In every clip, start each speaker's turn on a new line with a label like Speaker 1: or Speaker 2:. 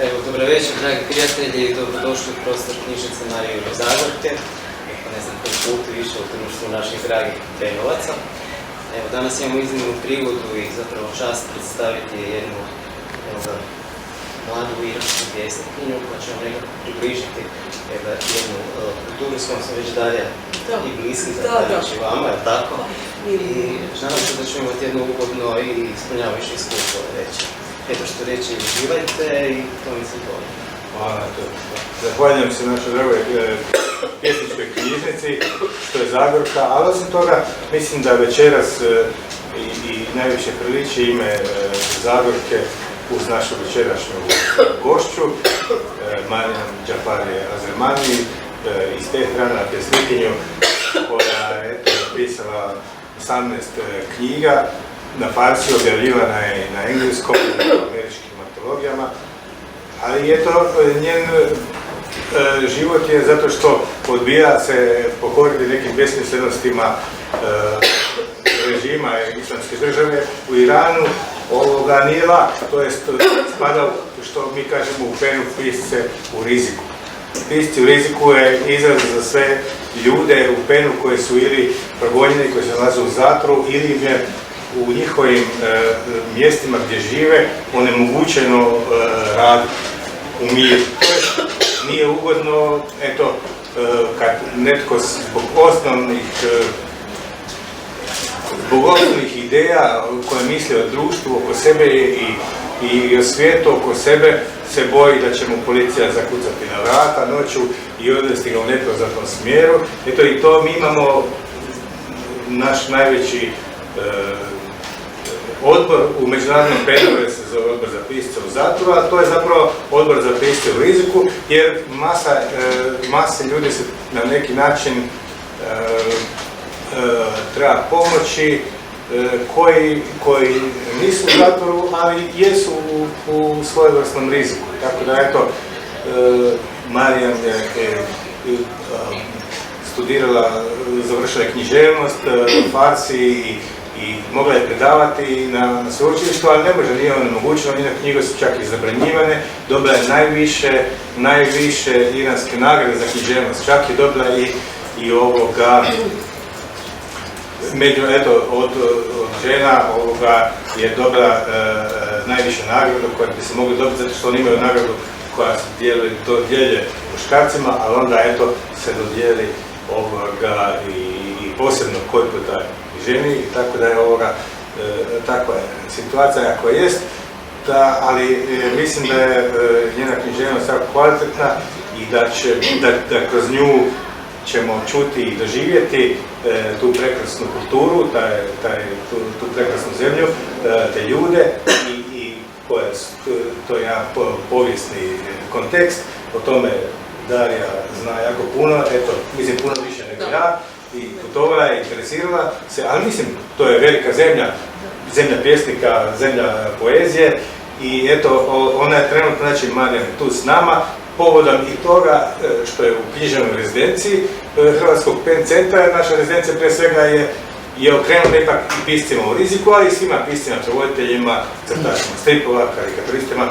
Speaker 1: Evo, dobro večer, dragi prijatelji, dobrodošli u prostor Knjižnice Marije Jurić Zagorke. Ne znam koji put više u društvu naših dragih PEN-ovaca. Evo, danas imamo iznimnu prigodu i zapravo čast predstaviti jednu mladu iransku pjesnikinju koja će vam nekako približiti jednu kulturu s kojom sam već Darija i bliski, zahvaljujući vama, je tako? I nadam se da ćemo imati jedno ugodno i ispunjavajuće iskustvo reći. Eto što reći, uživajte i to mislim to.
Speaker 2: Hvala, zahvaljujem se našoj dragoj pjesničkoj knjižnici, što je Zagorka, ali osim toga mislim da večeras i najviše priliči ime Zagorke uz našu večerašnju gošću, Maryam Jafari Azarmani iz Teherana, pjesnikinjom, koja je napisala 18 knjiga, na farsiju, objavljivana je na engleskom i na američkim antologijama, ali eto, njen život je zato što odbija se pokoriti nekim besmislenostima režima islamske države u Iranu. Ovoga nije lak, to jest spada što mi kažemo u PEN-u pisce u riziku. Pisci u riziku je izraz za sve ljude u PEN-u koji su ili progonjeni, koji se nalaze u zatvoru, ili im je u njihovim mjestima gdje žive onemogućeno rad u miru. Nije ugodno, eto, kad netko zbog osnovnih ideja koje misle o društvu oko sebe i o svijetu oko sebe se boji da će mu policija zakucati na vrata noću i odvesti ga u nepoznatom smjeru. Eto i to mi imamo naš najveći odbor u međunarodnom PEN-u se zove odbor za pisce u zatvoru, a to je zapravo odbor za pisce u riziku, jer masa ljudi se na neki način treba pomoći, koji nisu u zatvoru, ali jesu u svojevrsnom riziku. Tako da, eto, Maryam je studirala, završila je književnost, farsiju i mogla je predavati na sveučilištu, ali ne može, nije onemogućeno, njene knjige su čak i zabranjivane, dobila je najviše iranske nagrade za književnost, čak je dobila i ovoga, od žena je dobila najviše nagradu koje bi se mogli dobiti, zato što oni imaju nagradu koja se dodjelje muškarcima, ali onda eto se dodijeli i posebno koji puta ženi, tako da je takva je situacija koja jest, ali mislim da je njena književnost jako kvalitetna i da kroz nju ćemo čuti i doživjeti tu prekrasnu kulturu, tu prekrasnu zemlju, te ljude i to je jedan povijesni kontekst, o tome Darija zna jako puno, eto, mislim puno više nego ja, i putovala je, interesirala se, ali mislim, to je velika zemlja pjesnika, zemlja poezije i eto, ona je trenutno, znači Maryam tu s nama, povodom i toga što je u književnoj rezidenciji Hrvatskog PEN centra, naša rezidencija pre svega je okrenula ipak i piscima u riziku, ali i svima piscima, prevoditeljima, crtačima stripova, karikaturistima,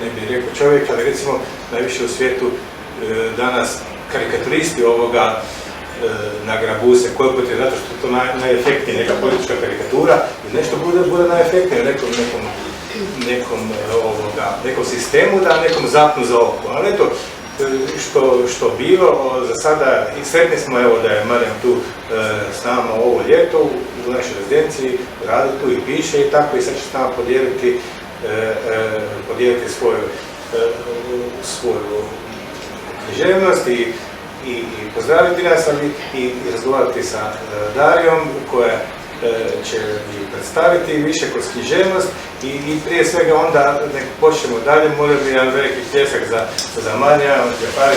Speaker 2: ne bih rekao čovjek, ali recimo najviše u svijetu danas karikaturisti ovoga nagrabuse, koji put je zato što je to najefektnije, neka politička karikatura i nešto bude najefektnije nekom sistemu, da nekom zapnu za oko. Ali eto, što bilo, za sada i sretni smo evo da je Maryam tu s nama ovo ljeto u našoj rezidenciji, radi tu i piše i tako i sad će s nama podijeliti svoju književnost i pozdraviti nas, ali i razgovarati sa Darijom koja će ju predstaviti više kroz književnost i prije svega onda nek počnemo dalje, molio bi jedan veliki pljesak za Maryam Jafari.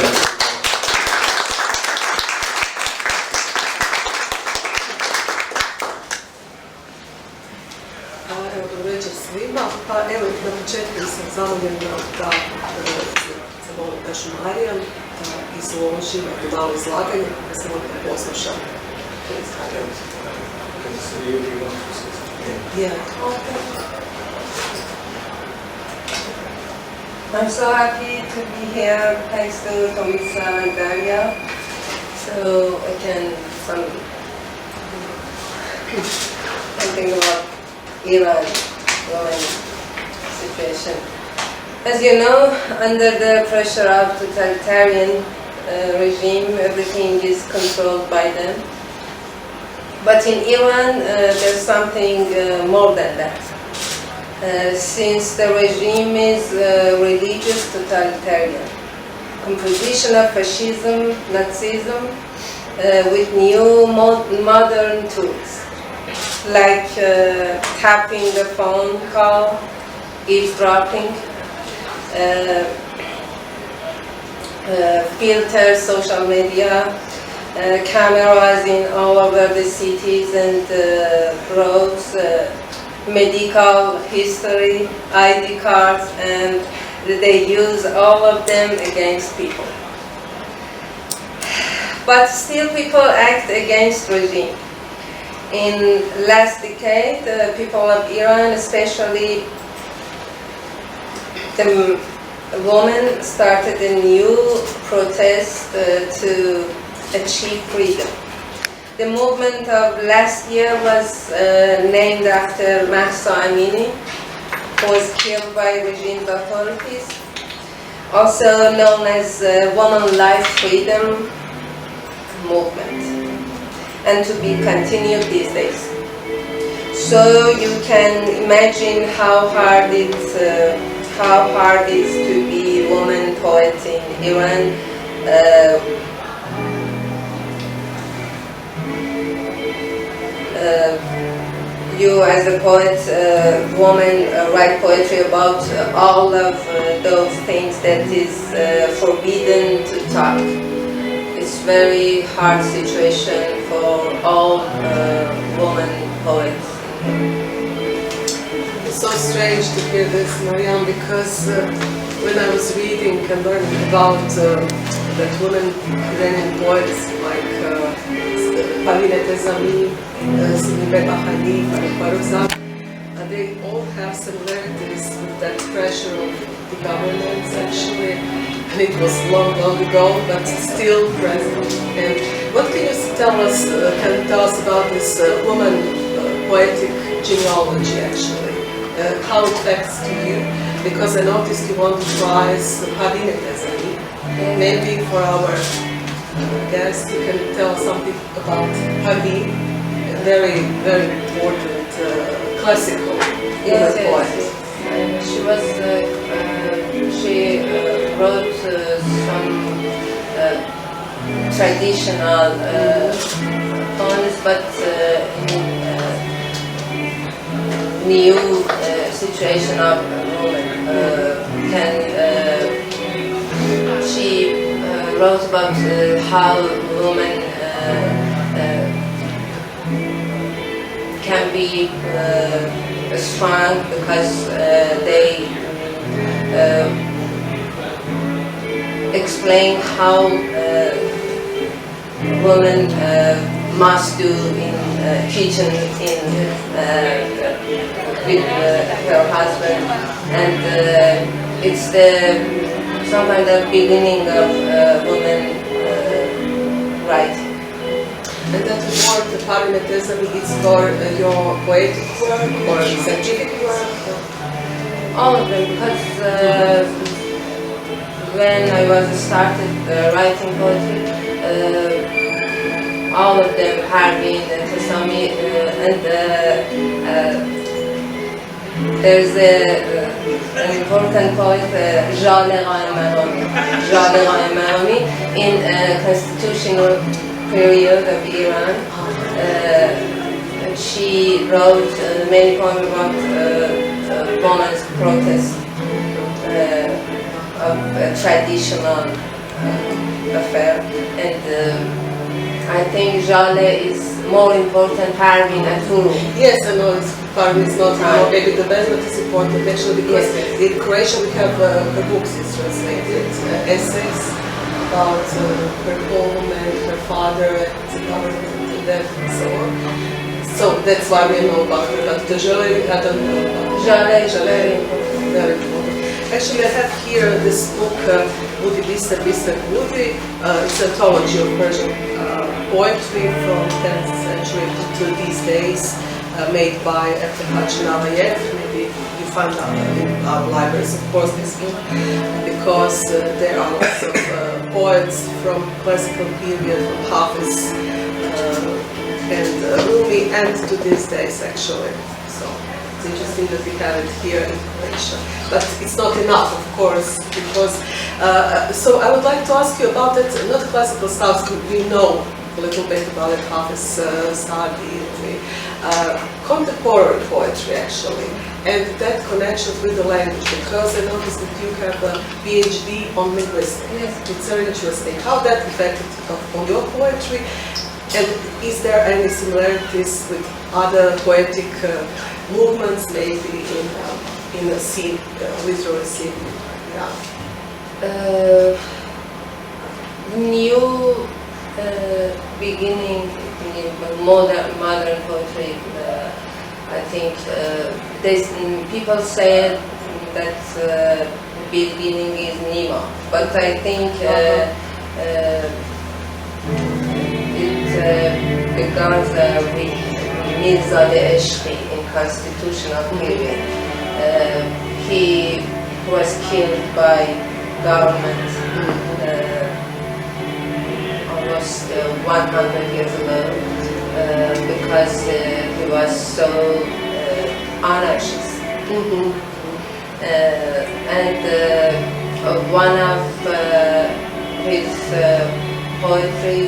Speaker 3: Evo, dobro večer svima. Pa evo, na početku sam zamoljena da zamolim našu Maryam da izloži neko malo izlaganje, da se možda posluša.
Speaker 4: I'm so happy to be here thanks to Tomica and Daria, so I can something about Iran women situation. As you know, under the pressure of totalitarian regime, everything is controlled by them. But in Iran, there's something more than that. Since the regime is religious totalitarian, composition of fascism, Nazism, with new modern tools, like tapping the phone call, eavesdropping, filter social media, cameras in all over the cities and roads, medical history, ID cards, and they use all of them against people. But still people act against regime. In last decade, the people of Iran, especially the women, started a new protest to achieve freedom. The movement of last year was named after Mahsa Amini, who was killed by regime's authorities, also known as Women Life Freedom Movement, and to be continued these days. So you can imagine how hard it is to be a woman poet in Iran. You as a poet, woman, write poetry about all of those things that is forbidden to talk. It's very hard situation for all women poets.
Speaker 3: It's so strange to hear this, Maryam, because when I was reading and learning about that women Iranian poets like they all have similarities with that pressure of the governments actually, and it was long ago, but still present. And what can you tell us about this woman poetic genealogy actually? How it affects to you? Because I noticed you want to prize Pavinet Ezani. Maybe for our guests you can tell something about Pavi, a very, very important classical woman poet.
Speaker 4: Yes. She wrote some traditional poems, but in new situation of women. She wrote about how women can be strong because they explain how women must do in kitchen with her husband, and it's some kind of beginning of women writing.
Speaker 3: And that word, the Pavinetism, is for your poetic work or scientific work?
Speaker 4: All of them, because when I started writing poetry, all of them, Harbin, Tasami, and there's an important poet, Darija Žilić, in constitutional period of Iran. She wrote many poems about women's protest of a traditional affair, and I think Jale is more important Harbin Aturu.
Speaker 3: Yes, I know Harbin is not maybe the best, but it's important actually because in Croatia we have her books is translated, essays about her home and her father and the government and death and so on. So that's why we know about her, but the Jale, I don't know about her.
Speaker 4: Jale is very important.
Speaker 3: Very important. Actually, I have here this book, Budi Biser, Biser Budi. It's an anthology of Persian poetry from 10th century to these days, made by Efterhaj Navayev. Maybe you find out in our libraries, of course, this book, because there are lots of poets from classical period, from Hafiz and Rumi, and to these days, actually. So it's interesting that we have it here in Croatia. But it's not enough, of course, because... so I would like to ask you about it, not classical stuff, we know a little bit about it, Hafiz, Sati, contemporary poetry, actually, and that connection with the language, because I noticed that you have a PhD on linguistics.
Speaker 4: Yes.
Speaker 3: It's very interesting. How that affected on your poetry, and is there any similarities with other poetic movements, maybe in a scene, literary scene?
Speaker 4: Yeah. New beginning in modern poetry. I think people say that beginning is Nima, but I think it begins with Mirzade Eshki in constitutional period. He was killed by government almost 100 years ago because he was so anarchist. And one of his poetry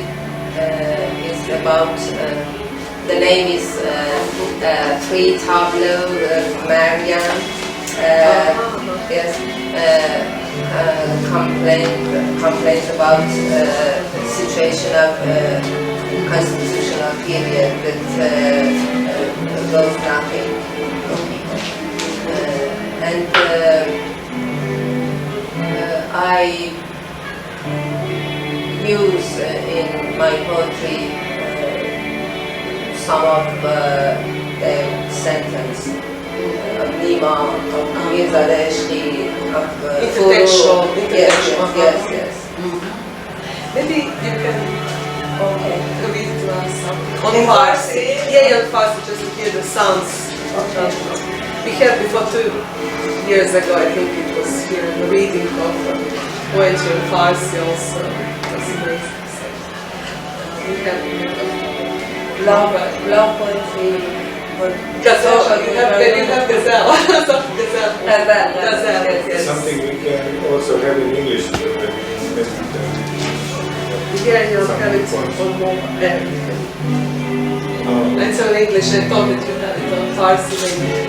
Speaker 4: is about, the name is Three Tableau Maryam. Yes, complaints about the situation of constitutional period that goes nothing from people. And I use in my poetry some of the sentence of Nima, of Mirzade Eshki, of
Speaker 3: Intellectual.
Speaker 4: Yes.
Speaker 3: Maybe you can read to us on
Speaker 4: In
Speaker 3: Farsi.
Speaker 4: Farsi?
Speaker 3: Yeah, on Farsi, just to hear the sounds. We had before 2 years ago, I think it was here, the reading of poetry in Farsi also. It was amazing. We had
Speaker 4: love poetry.
Speaker 3: Gazelle, you have Gazelle.
Speaker 4: Gazelle, yes.
Speaker 2: Something we can also have in English.
Speaker 3: Yeah, you have it on more It's in English, I thought that you had it on Farsi language.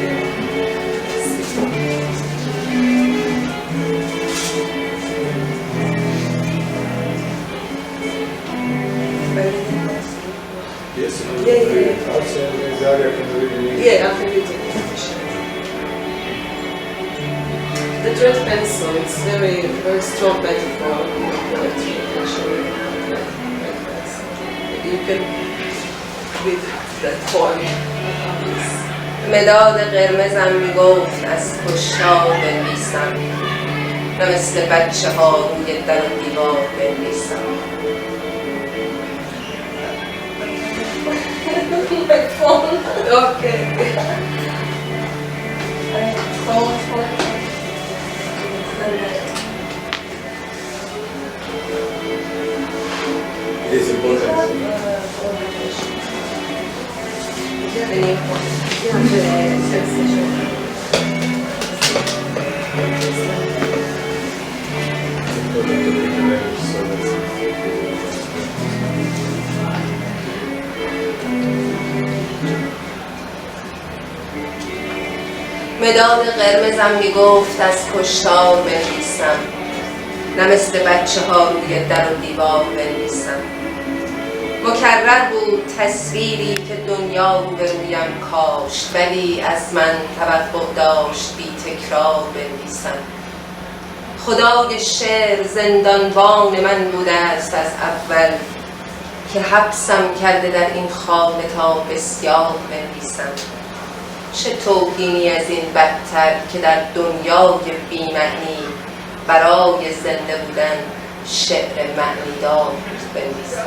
Speaker 2: Yes,
Speaker 3: Yeah.
Speaker 2: Darija can read in English.
Speaker 3: Yeah, I can read it in English. The red pencil, it's very strong metaphor in your poetry, actually. Red pencil. Maybe you can read that poem.
Speaker 4: مداد قرمزم میگفت از کشتار بنویسم، نه مثل بچه ها روی در و دیوار بنویسم.
Speaker 3: Okay.
Speaker 2: It is important.
Speaker 4: مداد قرمزم میگفت از کشتار بنویسم، نه مثل بچه ها روی در و دیوار بنویسم. مکرر بود تصویری که دنیا رو به رویم کاشت، ولی از من توقع داشت بی تکرار بنویسم. خدای شعر زندانبان من بوده است از اول، که حبسم کرده در این خانه تا بسیار بنویسم. چه توهینی از این بدتر که در دنیای بی‌معنی برای زنده بودن شعر معنیدار بنویسید.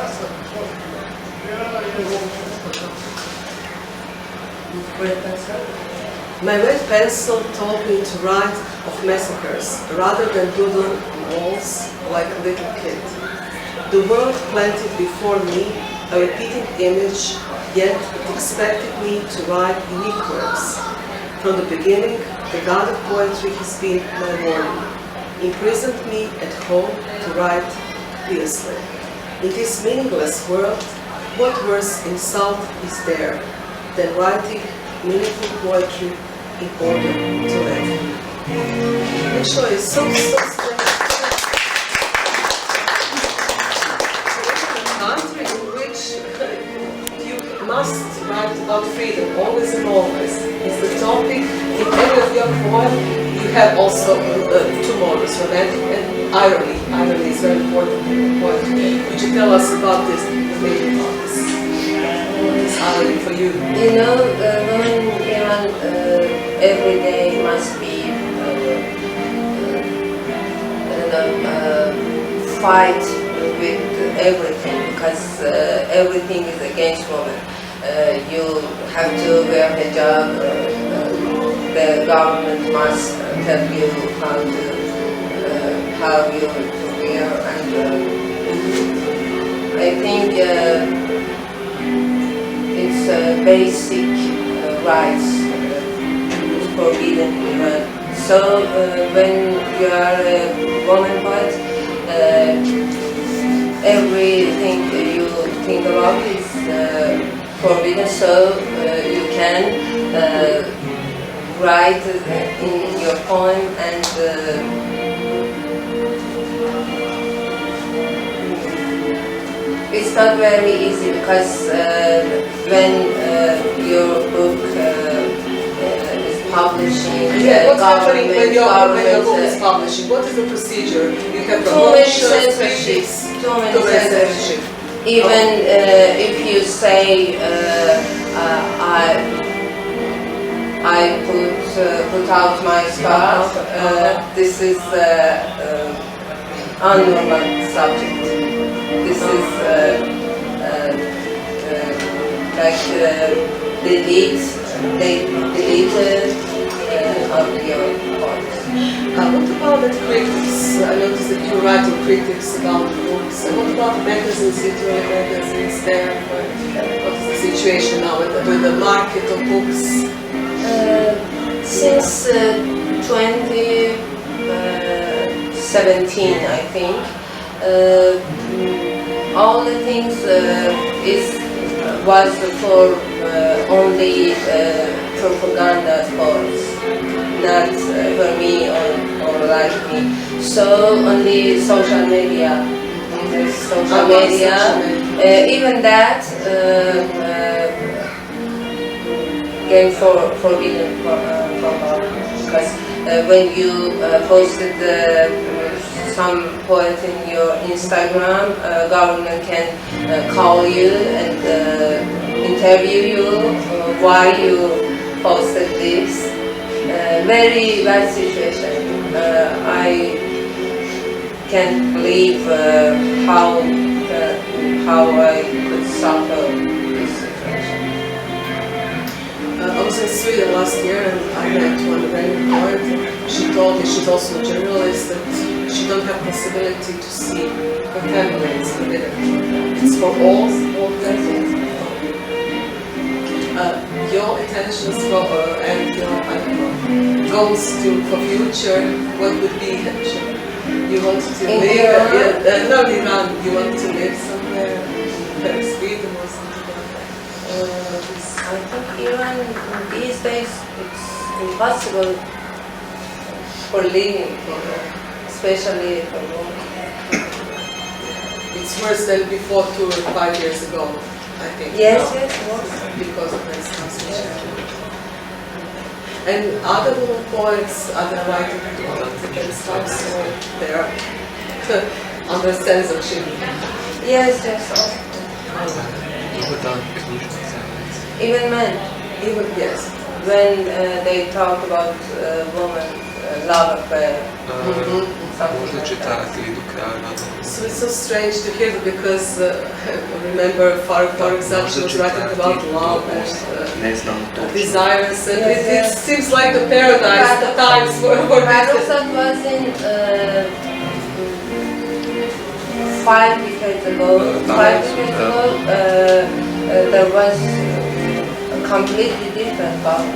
Speaker 3: My red pencil taught me to write of massacres rather than doodle on walls like a little kid. The world planted before me a repeating image, yet it expected me to write unique works. From the beginning, the god of poetry has been my warden, imprisoned me at home to write fiercely. In this meaningless world, what worse insult is there than writing meaningful poetry in order to live? Actually, it's so strange. A country in which you must write about freedom always and always is the topic in any of your poem. You have also two modes, romantic and irony. Irony is very important in poetry. Could you tell us about this? Maybe about this. Irony for you.
Speaker 4: You know, women in Iran every day must be fight with everything because everything is against women. You have to wear hijab. The government must tell you how you wear, and I think it's basic rights forbidden in Iran. So when you are a woman poet, everything you think about is forbidden. So you can write in your poem, and it's not very easy because when your book is publishing,
Speaker 3: what's happening when your book is publishing? What is the procedure? You have promotion,
Speaker 4: too many censorship. Even if you say I put out my scarf, this is unnormal subject. This is like deleted of your poems.
Speaker 3: What about the critics? I noticed that you write to critics about books. And what about magazines, literary magazines there? What is the situation now with the market of books?
Speaker 4: Since 2017, I think, all the things was for only propaganda poems, not for me or like me. So only social media, even that game forbidden because when you posted some poet in your Instagram, government can call you and interview you why you posted this. Very bad situation. I can't believe how I could suffer this situation.
Speaker 3: I was in Sweden last year and I met one Iranian poet. She told me, she's also a journalist, that she don't have possibility to see her family in Sweden. It's for all persons. Your intentions and your goals for future, what would be? You want to live? Not Iran. You want to live somewhere, Sweden or something like that.
Speaker 4: I think Iran these days it's impossible for living, especially for women.
Speaker 3: It's worse than before 2 or 5 years ago, I think.
Speaker 4: Yes,
Speaker 3: now,
Speaker 4: yes,
Speaker 3: because of this situation. And other women poets, other writing against us, or they are under censorship.
Speaker 4: Yes, yes. Even men.
Speaker 3: Even, yes.
Speaker 4: when they talk about woman love affair.
Speaker 5: Možda čitati do kraja nadam.
Speaker 3: So it's so strange to hear that because I remember for example was writing about love and desires, and it seems like the paradise, the times were
Speaker 4: That was in 5 decades ago. There was a completely different book.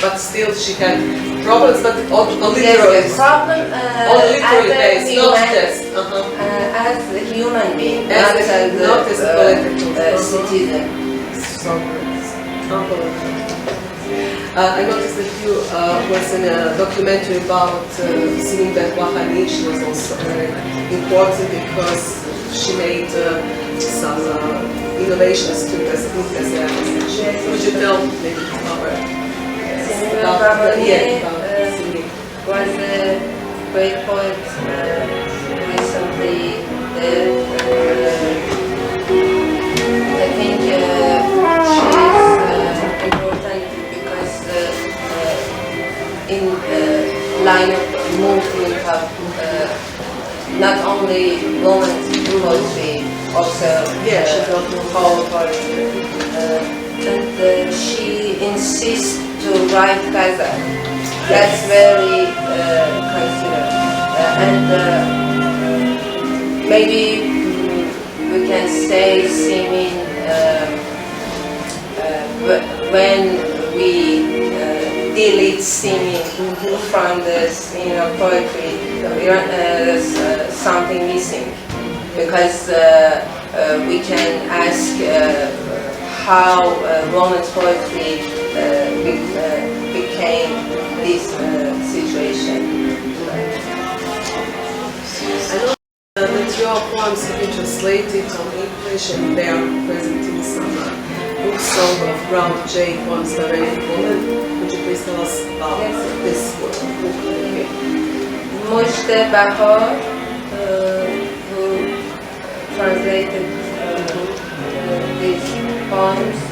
Speaker 3: But still she had problems, but on literary
Speaker 4: problem
Speaker 3: on literary base, not just
Speaker 4: as a human being,
Speaker 3: not
Speaker 4: as
Speaker 3: a political
Speaker 4: citizen.
Speaker 3: So unbelievable. I noticed that you was in a documentary about seeing that Wahanish was also very important because she made some innovations to the Književnici. Would you tell maybe our
Speaker 4: was a great poet recently dead. I think she is important because in the line of movement of not only women's poetry, also whole poetry. And she insists to write Gaza. That's very considered. And maybe we can say seeming when we delete seeming from the scene of poetry, there's something missing. Because we can ask how women's poetry became this situation.
Speaker 3: I know that your poems have been translated on English and they are present in some book song of Brown J. poems by Iranian Women. Would you please tell us about this book?
Speaker 4: Mujde Bahar, who translated these poems,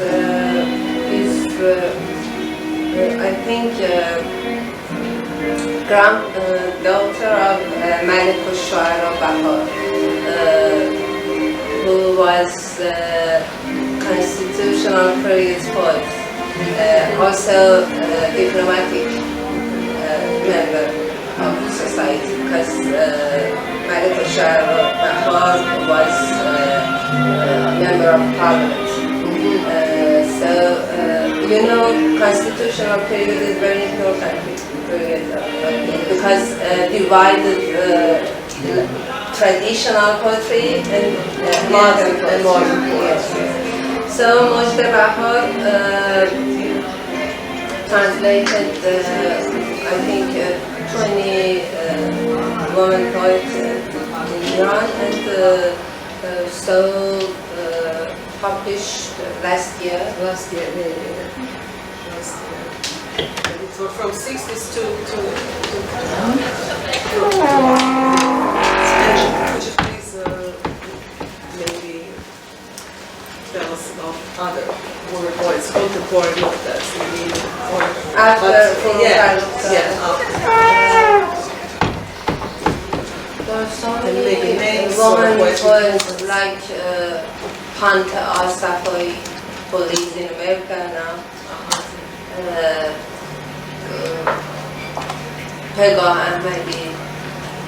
Speaker 4: is I think granddaughter of Malik Shuara Bahar, who was constitutional period poet, also diplomatic member of society, because Malik Shuara Bahar was a member of parliament. You know, constitutional period is very important period because divided traditional poetry and modern poetry. So Mujde Bahar translated, I think, 20 women poets in Iran, and so published last year.
Speaker 3: Last year. And it was from 60s to Would you please maybe tell us about other women poets, contemporary poets, maybe
Speaker 4: There are so many women poets like Panta Asafoi, who lives in America now. Pega Ahmadi,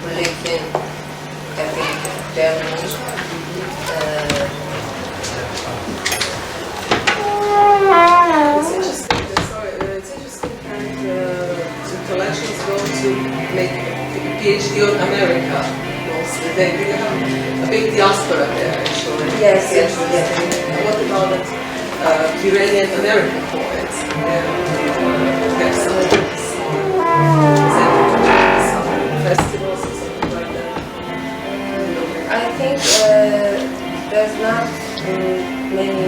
Speaker 4: who lives in, I think, Germany.
Speaker 3: It's interesting. It's interesting that the collections go to make a PhD on America mostly. They have a big diaspora there, actually.
Speaker 4: Yes.
Speaker 3: And what about Iranian American poets? There's some festivals or something like that.
Speaker 4: I think there's not many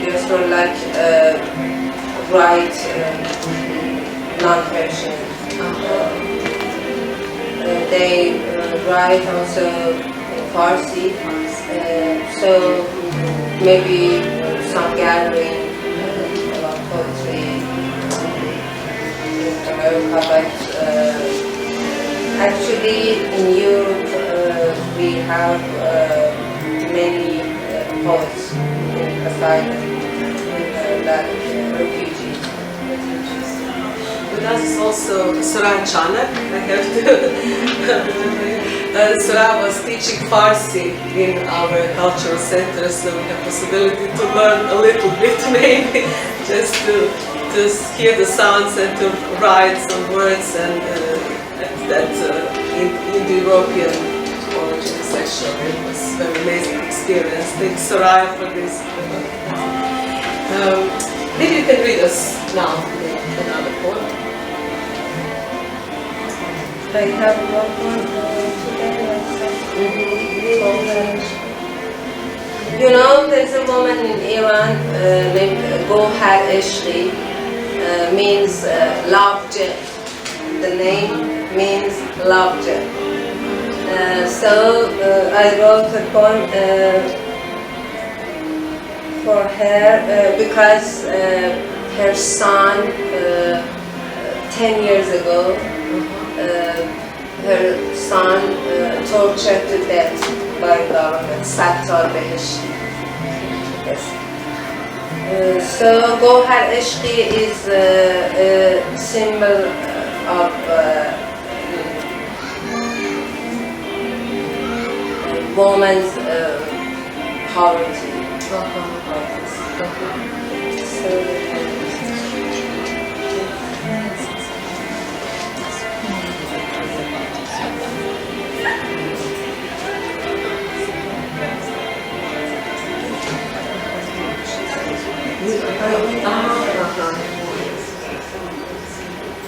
Speaker 4: diaspora like write non-Persian. They write also in Farsi, so maybe some gathering but actually in Europe we have many poets in asylum, like refugees.
Speaker 3: With us is also Soraya Čanak. I have to. Soraya was teaching Farsi in our cultural center, so we have possibility to learn a little bit, maybe, just to hear the sounds and to write some words and that in the European origin section. It was a very amazing experience. Thank Soraya for this. Maybe you can read us now another poem.
Speaker 4: I have one You know, there's a woman in Iran named Gohar Ishqi, means love gem. The name means love gem. So I wrote a poem for her because her son, 10 years ago, her son tortured to death by government, Sattar Beheshti. Yes. So Gohar Ishqi is a symbol of woman's poverty.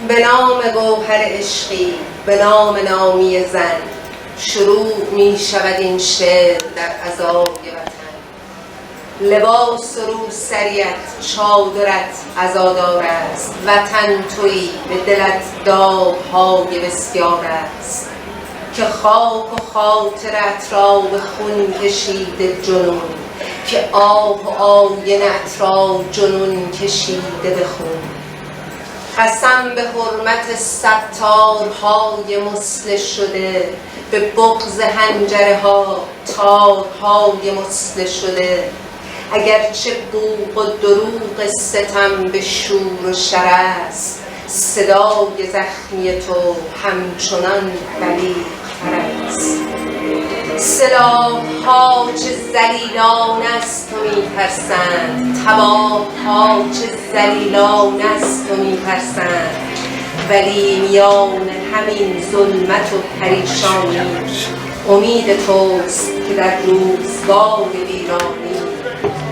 Speaker 4: به نام گوهر عشقی، به نام نامی زن، شروع می شود این شعر در عزای وطن. لباس روسریت، چادرت عزادار است، وطن تویی به دلت داغ‌های بسیار است، که خاک و خاطرت را به خون کشیده جنون، که آه و آینت را جنون کشیده به خون. قسم به حرمت ستارهای مسله شده، به بغض حنجره ها تارهای مسله شده. اگرچه بوق و دروغ ستم به شور و شر است، صدای زخمی تو همچنان بلیغ‌تر است. سلاح‌ها چه ذلیلان از تو می‌ترسند، تباه‌ها چه ذلیلان از تو می‌ترسند، ولی میان همین ظلمت و پریشانی امید توست که در روزگار ویرانی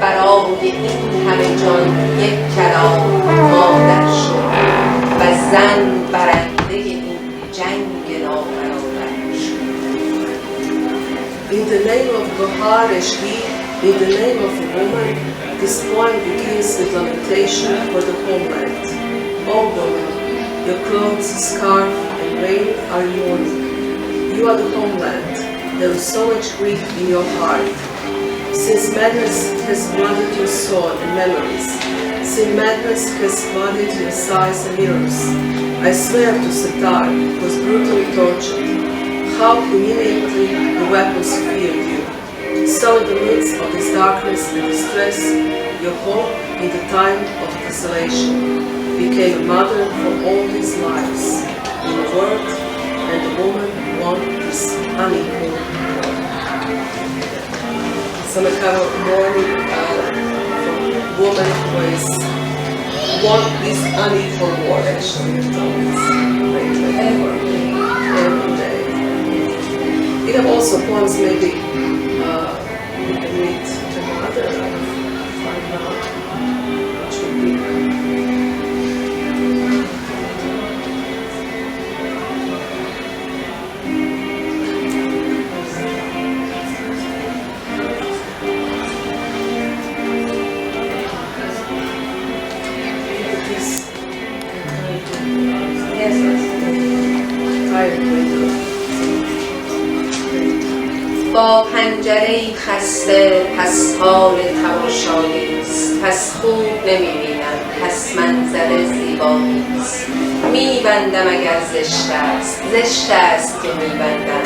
Speaker 4: برای این همه جان یک کلام مادر شد و زن برنده این جنگ نابرابر شد.
Speaker 3: In the name of Gohar Ishqi, in the name of a woman, this poem begins with lamentation for the homeland. O woman, your clothes, scarf, and veil are mourning. You are the homeland. There is so much grief in your heart. Since madness has flooded your soul and memories, since madness has flooded your sighs and mirrors, I swear to Sattar, who was brutally tortured, how humiliatingly the weapons feared you. So in the midst of this darkness and distress, your hope in the time of desolation became a mother for all his lives. In a word, and the woman won this unequal war. Some kind of mourning for woman who is won this unequal war, actually. Every day. We have also poems, maybe we can read another, find out which would be.
Speaker 4: با پنجره‌ای خسته پس حال تماشایی است، پس خوب نمی‌بینم، پس منظر زیبایی است. میبندم اگر زشت است، زشت است که میبندم.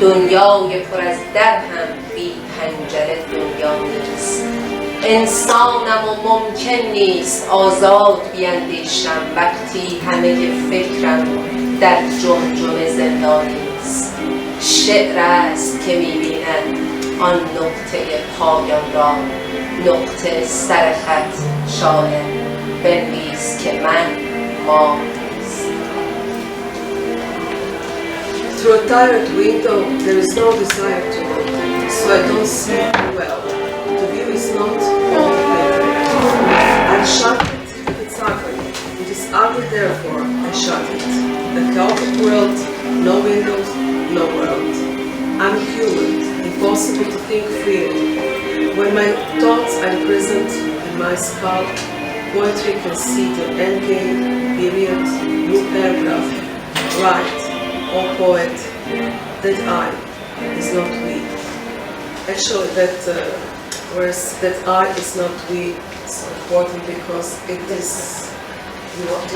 Speaker 4: دنیای پر از در هم بی پنجره دنیا نیست. انسانم و ممکن نیست آزاد بیندیشم وقتی همه فکرم در جمجمه زندانی است. شعر است که میبیند آن نقطه پایان را، نقطه سر خط شاعر بنویس که من ما نیست.
Speaker 3: Through a tired window, there is no desire to look, so I don't see well. The view is not all better. I shut it if it's ugly. It is ugly, therefore I shut it. A chaotic world, no windows, no world. I'm human, impossible to think freely. When my thoughts are imprisoned in my skull, poetry can see the endgame, period, new paragraph. Right, O poet, that I is not we. Actually, that verse, that I is not we, is important because it is,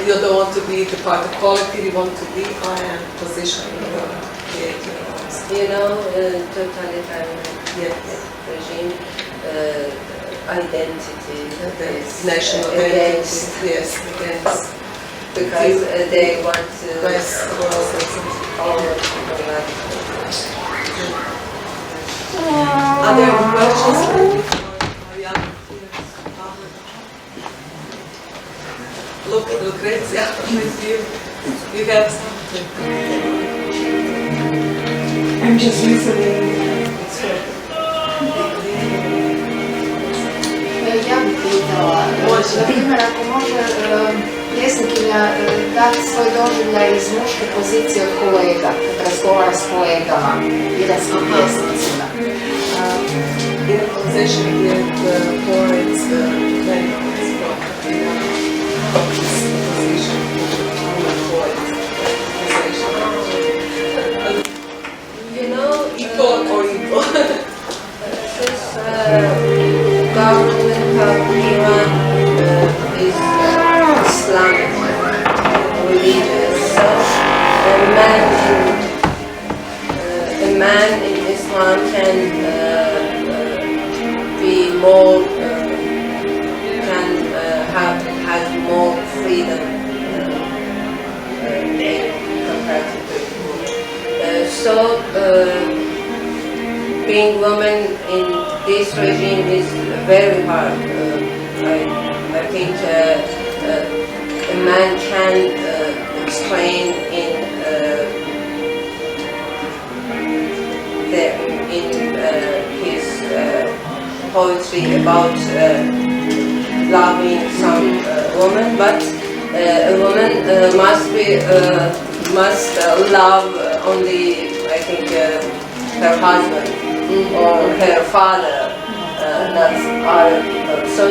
Speaker 3: you don't want to be the part of collective, you want to be I am position in the creative.
Speaker 4: You know, totalitarian regime, identity,
Speaker 3: national
Speaker 4: against,
Speaker 3: identity, yes, against.
Speaker 4: Because they want to
Speaker 3: Are there questions? Look, Lucrezia, you have something.
Speaker 6: I'm just listening.
Speaker 7: Ja bih pitala, na primjer, ako može pjesnikinja dati svoj doživljaj iz muške pozicije od kolega, kad razgovara s kolegama, iranskim pjesnicima.
Speaker 3: In a position with the poets, many poets from position with poets,
Speaker 4: you know,
Speaker 3: equal or equal.
Speaker 4: This government of Iran is Islamic religious, so a man in Islam can be more, has more freedom comparatively. So being woman in this regime is very hard. I think a man can explain in his poetry about loving some woman, but a woman must love only, I think, her husband or her father, not other people. So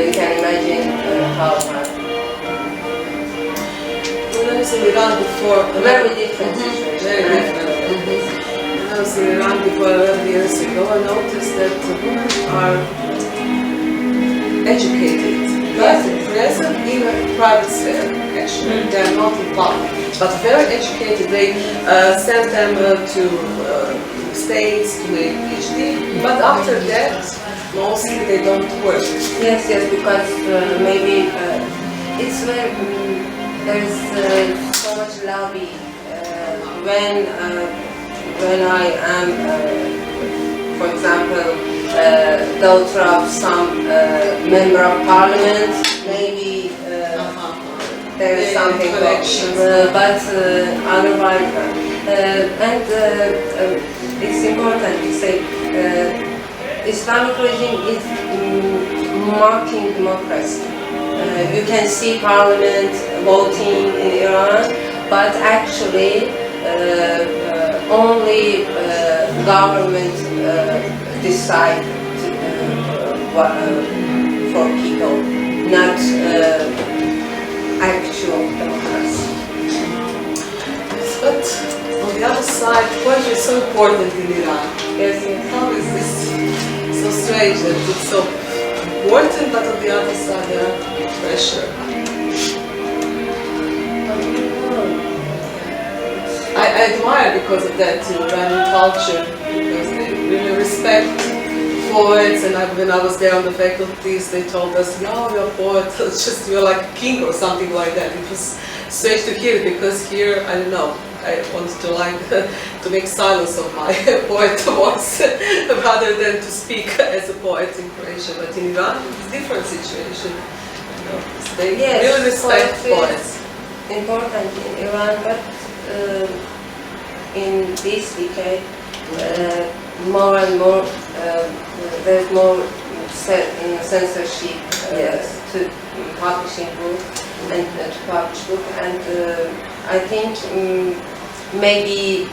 Speaker 4: you can imagine how hard.
Speaker 3: When I was in Iran before,
Speaker 4: Very different situation.
Speaker 3: Very different. When I was in Iran before 11 years ago, I noticed that women are educated. Yes, present in a private sphere, actually. They are not in public, but very educated. They send them to States to make PhD, but after that, mostly they don't work.
Speaker 4: Yes, because maybe it's very, there's so much lobby. When I am, for example, daughter of some member of parliament, maybe there is something but otherwise, and it's important to say Islamic regime is marking democracy. You can see parliament voting in Iran, but actually only government decide for people, not actual democracy.
Speaker 3: But on the other side, poetry is so important in Iran.
Speaker 4: Yes.
Speaker 3: How is this so strange that it's so important, but on the other side there is pressure? I admire because of that too, Iranian culture, because they really respect poets, and when I was there on the faculties, they told us, no, you're a poet, it's just you're like a king or something like that. It was strange to hear it, because here, I don't know, I wanted to make silence of my poet voice rather than to speak as a poet in Croatia. But in Iran, it's a different situation. You know, they really respect poets.
Speaker 4: Important in Iran, but in this decade, more and more there's more censorship to publishing books and to publish books, and I think maybe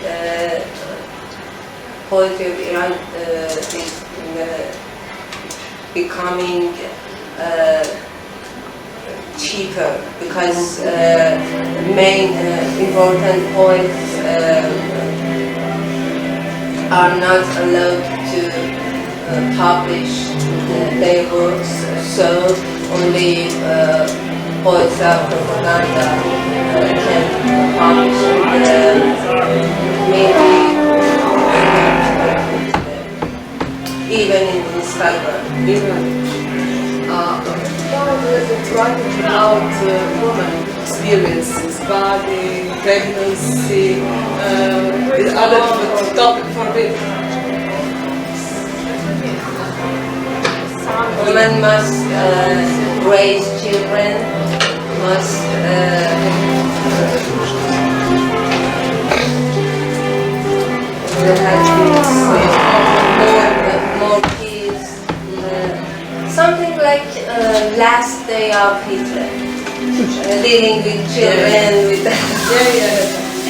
Speaker 4: poetry of Iran is becoming cheaper, because main important poets are not allowed to publish their works, so only poets of propaganda can publish maybe even in Instagram.
Speaker 3: Writing about women experiences, body, pregnancy, other topic forbidden.
Speaker 4: Women must raise children, must have more kids, something like last day of Hitler, dealing with children, with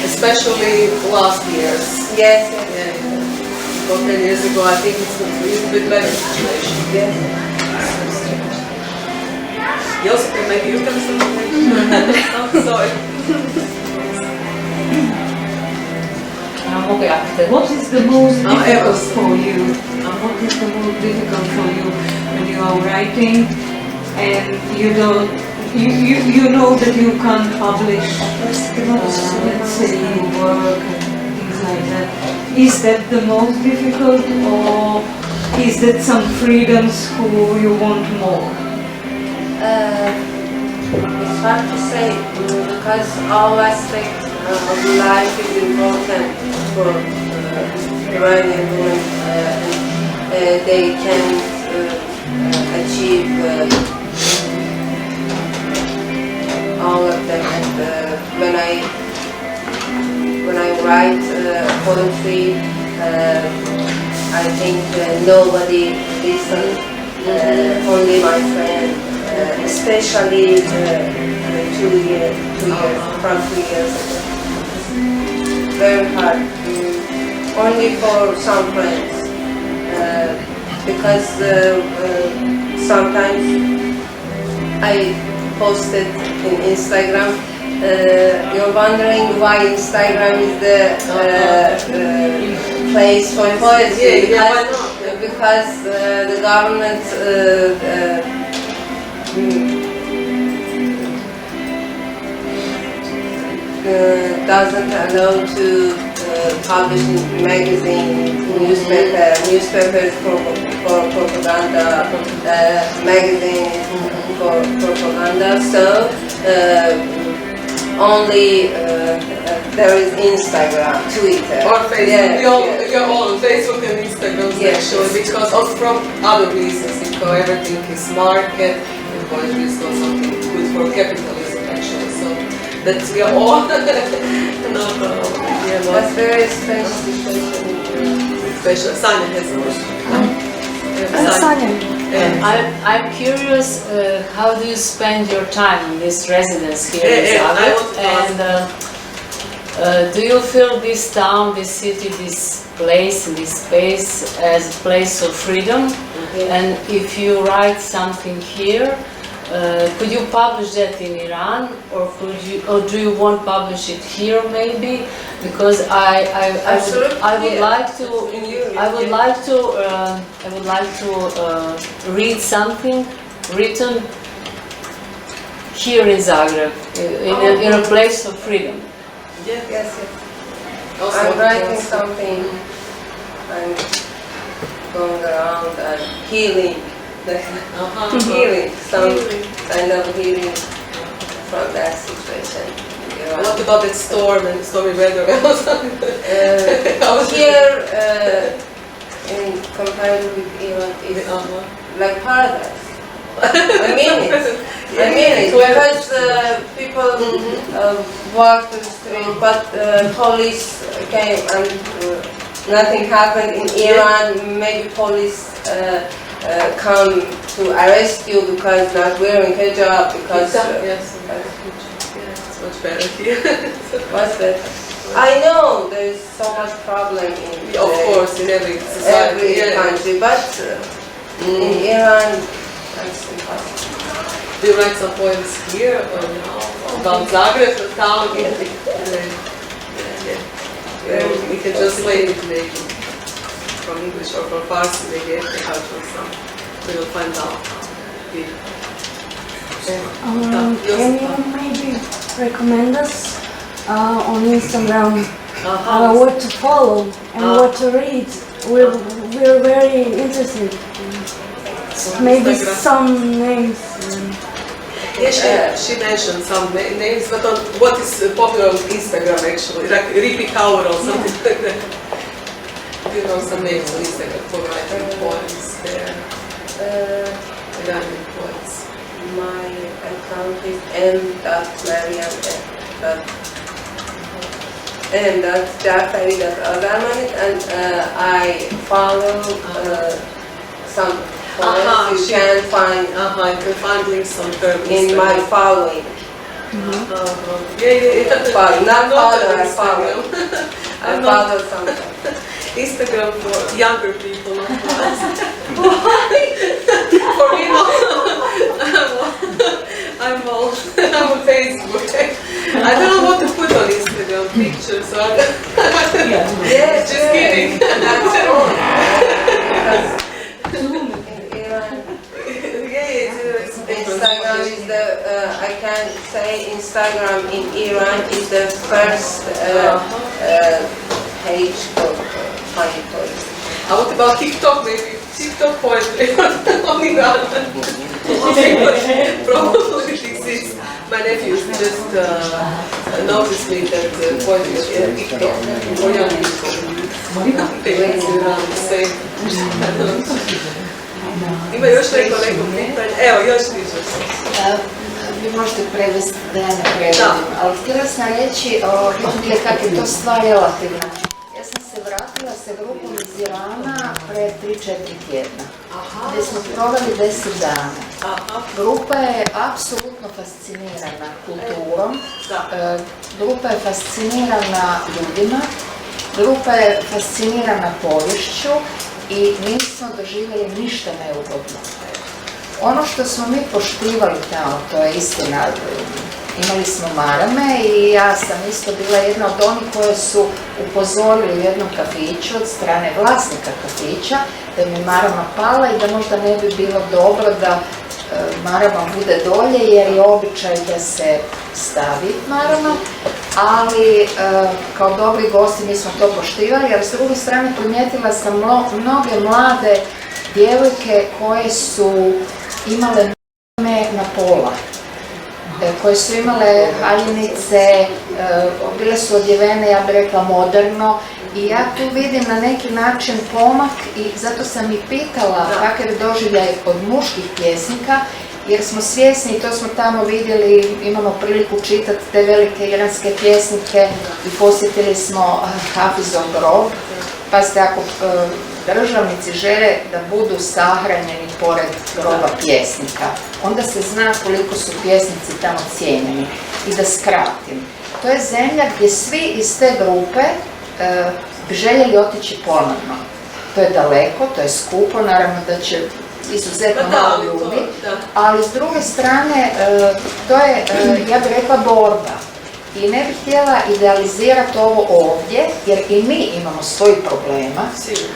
Speaker 3: especially last years.
Speaker 4: Yes.
Speaker 3: About 10 years ago, I think it's a little bit better situation.
Speaker 4: Yes.
Speaker 3: Josip, maybe you can say something? Oh, sorry.
Speaker 6: What is the most difficult for you? What is the most difficult for you when you are writing and you don't, you know that you can't publish, let's say, your work and things like that? Is that the most difficult, or is that some freedoms who you want more?
Speaker 4: It's hard to say, because all aspects of life is important for Iranian women, and they can achieve all of them. And when I write poetry, I think nobody listens, only my friend, especially 2 years ago. Very hard, only for some friends, because sometimes I posted in Instagram. You're wondering why Instagram is the place for poetry, because the government doesn't allow to publish magazines, newspapers for propaganda, magazines for propaganda. So only there is Instagram, Twitter,
Speaker 3: or Facebook. You're all on Facebook and Instagram, actually, because from other reasons, because everything is market, and poetry is not something good for capitalism, actually. So that we are all
Speaker 4: That's very special situation.
Speaker 3: Special. Sanya has a
Speaker 8: I'm curious, how do you spend your time in this residence here in Zagreb? And do you feel this town, this city, this place, this space as a place of freedom? And if you write something here, could you publish that in Iran, or do you want to publish it here maybe? Because I would like to read something written here in Zagreb, in a place of freedom.
Speaker 3: Yes.
Speaker 4: I'm writing something, I'm going around and healing, healing, some kind of healing from that situation.
Speaker 3: What about that storm and stormy weather?
Speaker 4: Here, in comparison with Iran, it's like paradise. I mean it, because people walk to the street, but police came and nothing happened. In Iran, maybe police come to arrest you because not wearing hijab, because...
Speaker 3: Much better here.
Speaker 4: What's that? I know there's so much problem in
Speaker 3: of course, in every society,
Speaker 4: country, but in Iran, that's impossible.
Speaker 3: Do you write some poems here or now? About Zagreb, the town? We can translate it maybe from English or from Farsi, maybe some. We will find out.
Speaker 6: Can you maybe recommend us on Instagram what to follow and what to read? We're very interested. Maybe some names.
Speaker 3: Yes, she mentioned some names, but on what is popular on Instagram actually, like Ripi Kaur or something like that. You know some names on Instagram for writing poems there. Iranian poets.
Speaker 4: My account is m.maryam Jafari Azarmani, and I follow some poets. You can find links on her in my following. Not follow, I follow. I follow something.
Speaker 3: Instagram for younger people, not for us. For me, no. I'm old. I'm on Facebook. I don't know what to put on Instagram, pictures, so
Speaker 4: Yes,
Speaker 3: just kidding.
Speaker 4: Instagram is I can say Instagram in Iran is the first page for funny poetry.
Speaker 3: What about TikTok maybe? TikTok poetry on Iran. Probably exists. My nephews just noticed me that poetry is on TikTok for young people. Things in Iran the same. Ima još neko pitanje? Evo, još niže.
Speaker 7: Vi možete prevesti da ja ne prevedim, ali htjela sam reći kako je to stvar relativna. Ja sam se vratila sa grupom iz Irana pre 3-4 tjedna, gdje smo proveli 10 dana. Grupa je apsolutno fascinirana kulturom, grupa je fascinirana ljudima, grupa je fascinirana poviješću i nismo doživjeli ništa neugodno. Ono što smo mi poštivali tamo, to je istina, imali smo marame i ja sam isto bila jedna od onih koje su upozorili u jednom kafiću od strane vlasnika kafića da mi je marama pala i da možda ne bi bilo dobro da marama bude dolje jer je običaj da se stavi marama, ali kao dobri gosti mi smo to poštivali, jer s druge strane primijetila sam mnoge mlade djevojke koje su imale na pola, koje su imale haljinice, bile su odjevene, ja bih rekla, moderno, i ja tu vidim na neki način pomak i zato sam i pitala kakav je doživljaj od muških pjesnika, jer smo svjesni, i to smo tamo vidjeli, imamo priliku čitati te velike iranske pjesnike i posjetili smo Hafizov grob. Pazite, ako državnici žele da budu sahranjeni pored groba pjesnika, onda se zna koliko su pjesnici tamo cijenjeni. I da skratim, to je zemlja gdje svi iz te grupe bi željeli otići ponovno. To je daleko, to je skupo, naravno da će izuzetno malo ljudi, ali s druge strane to je, ja bih rekla, borba. I ne bih htjela idealizirati ovo ovdje, jer i mi imamo svojih problema,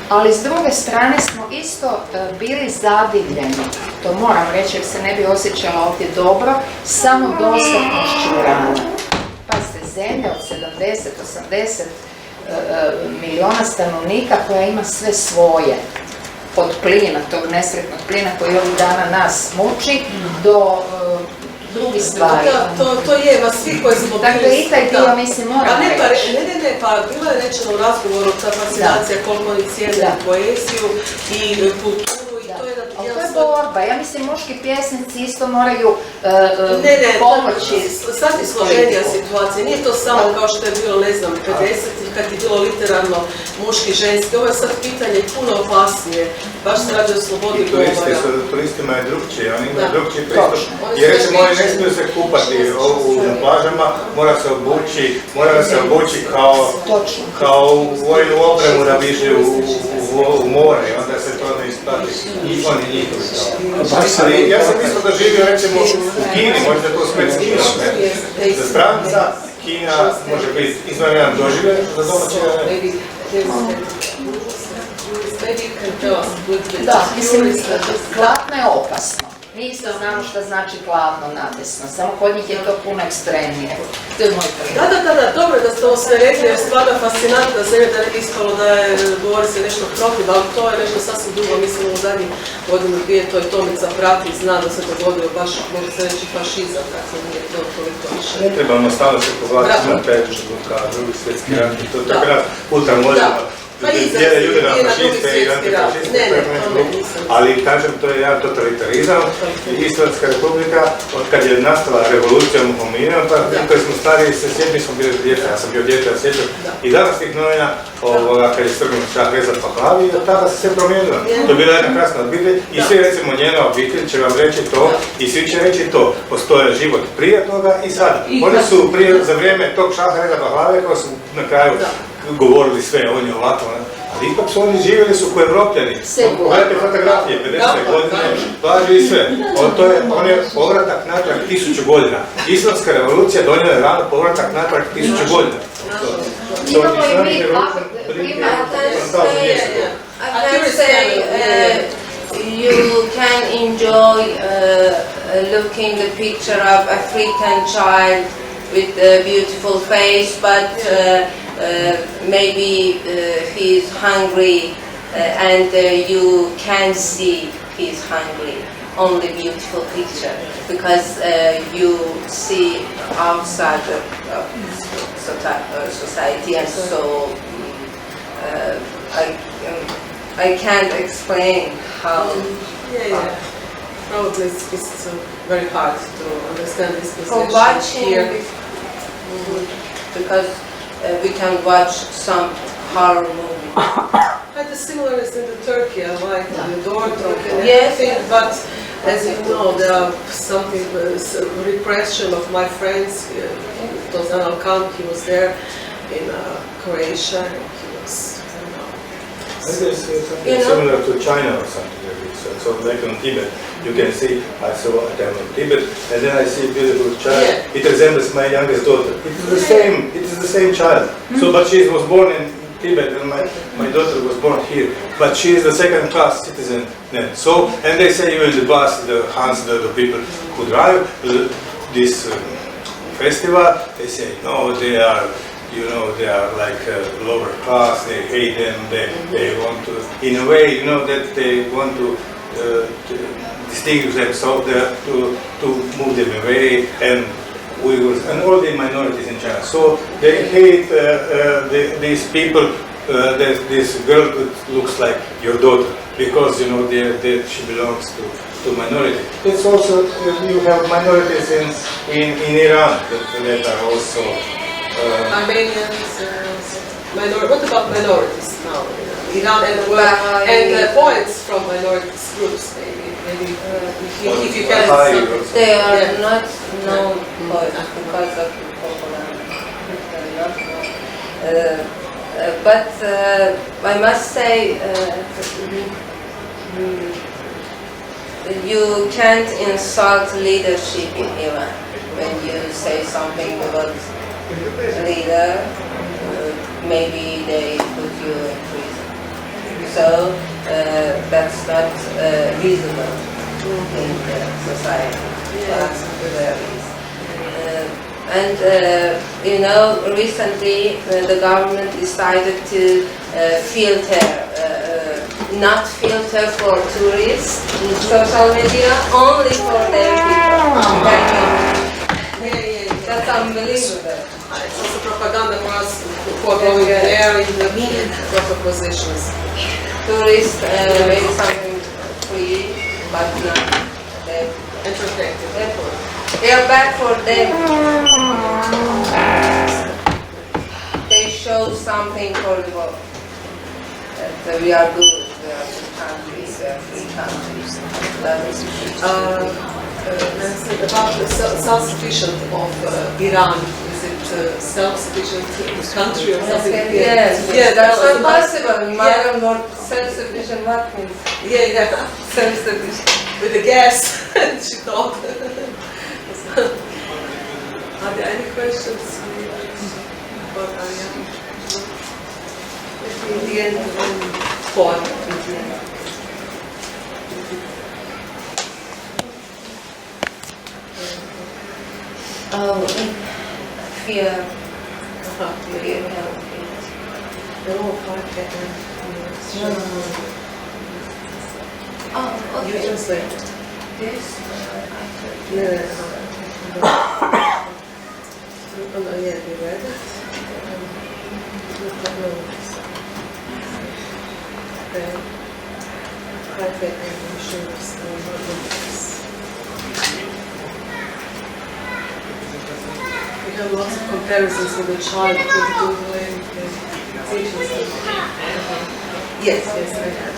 Speaker 7: ali s druge strane smo isto bili zadivljeni, to moram reći jer se ne bi osjećala ovdje dobro, samo dostatnošću Irana. Pa se zemlja od 70-80 miliona stanovnika koja ima sve svoje. Od plina, tog nesretnog plina koji ovih dana nas muči, do drugi stvari.
Speaker 3: To je, ma svi koji smo bili...
Speaker 7: Dakle, i taj dio, mislim, moram reći.
Speaker 3: Ne, pa bilo je rečeno u razgovoru ta fascinacija koliko oni cijene poeziju i kulturu i to je...
Speaker 7: Ali to je borba, ja mislim muški pjesnici isto moraju pomoći.
Speaker 3: Sad je složenija situacija, nije to samo kao što je bilo, ne znam, 50-ih kad je bilo literarno muški, ženski, ovo je sad pitanje puno opasnije, baš se radi o slobodi govora.
Speaker 2: I turistima je drugčije, oni imaju drugčiji pristup, jer recimo oni ne smiju se kupati na plažama, mora se obući kao u vojnu opremu da bi išli u more, onda se to ne isplati i oni njihovi. Ali ja sam isto doživio recimo u Kini, možda to spet s Kinom, za stranca Kina može biti izvanredan doživljaj za domaćega.
Speaker 7: Da, mislim, glavno je opasno. Niste znamo što znači glavno nadesno, samo kod njih je to puno ekstremnije. To je moj primjer.
Speaker 3: Da, dobro da ste ovo sve rekli, jer stvarno je fascinantna zemlja da ne bi ispalo da je, govori se nešto protiv, ali to je nešto sasvim drugo, mislim u zadnjih godinu dvije, to je Tomica prati i zna da se dogodio baš, može se reći, fašizam, dakle nije to toliko više.
Speaker 2: Ne trebamo stalno se povlačiti na peričku kao drugi svjetski rat, to je tako puta možemo. Dijele ljude na fašiste i antifašiste, ali kažem, to je jedan totalitarizam. Islamska republika, od kad je nastala revolucija Muhamina, pa koji smo stariji se sjetni smo bili djece, ja sam bio djete, ja sjećam. I danas tih novina, kad je strgnut Šah Reza Pahlavi, tada se sve promijenilo. To je bila jedna krasna obitelj i svi recimo njena obitelj će vam reći to i svi će reći to. Postoje život prije toga i sada. Oni su prije, za vrijeme tog Šaha Reza Pahlave koji su na kraju govorili sve, on je ovako, ali ipak su oni živjeli su ko Evropljani. Gledajte fotografije, 50. godine, plaže i sve. On je povratak natrag 1000 godina. Islamska revolucija donijela je rano povratak natrag 1000 godina.
Speaker 7: Imamo i mi
Speaker 4: I can say you can enjoy looking the picture of African child with a beautiful face, but maybe he is hungry and you can see he is hungry. Only beautiful picture, because you see outside of society, and so I can't explain how.
Speaker 3: Probably it's very hard to understand this position.
Speaker 4: For watching
Speaker 3: here.
Speaker 4: Because we can watch some horror movie.
Speaker 3: I had a similarness in Turkey. I like the door talking and
Speaker 4: Yes.
Speaker 3: everything, but as you know, there are something repression of my friends. Tozan Alkan, he was there in Croatia, and he was, I don't know.
Speaker 2: I guess something similar to China or something like this. So like in Tibet, you can see, I saw a time in Tibet, and then I see a beautiful child. Yeah. It resembles my youngest daughter. It is the same. It is the same child. So, but she was born in Tibet, and my daughter was born here. But she is the second-class citizen then. So, and they say even the bus, the Hans, the people who drive this festival, they say no, they are. You know, they are like lower class, they hate them, they want to, in a way, you know, that they want to distinguish themselves to move them away, and Uyghurs, and all the minorities in China. So they hate these people, this girl that looks like your daughter, because, you know, she belongs to minority. It's also, you have minorities in Iran that are also
Speaker 3: Armenians, what about minorities now? Iran and poets from minorities groups, maybe if you can.
Speaker 4: They are not known poets because of popular. But I must say, you can't insult leadership in Iran when you say something about leader, maybe they put you in prison. So that's not visible in the society. That's there is. And you know, recently the government decided to not filter for tourists in social media, only for their people. That's unbelievable.
Speaker 3: It's also propaganda for us who are going there in the proper positions.
Speaker 4: Tourists make something free, but not they are bad for them. They show something for the world. That we are good, we are good countries, we are free countries.
Speaker 3: About the self-sufficient of Iran, is it self-sufficient country or something?
Speaker 4: Yes, that's not possible. Maryam, not self-sufficient, what means?
Speaker 3: Yeah,
Speaker 4: Self-sufficient.
Speaker 3: with the gas, she thought. Are there any questions about Ariane? In the end, four.
Speaker 4: Oh, fear.
Speaker 3: Fear. No,
Speaker 4: Oh, okay.
Speaker 3: You translate
Speaker 4: This?
Speaker 3: no, yeah, we read it. We have lots of comparisons with the child with Google and teachers. Yes, I have.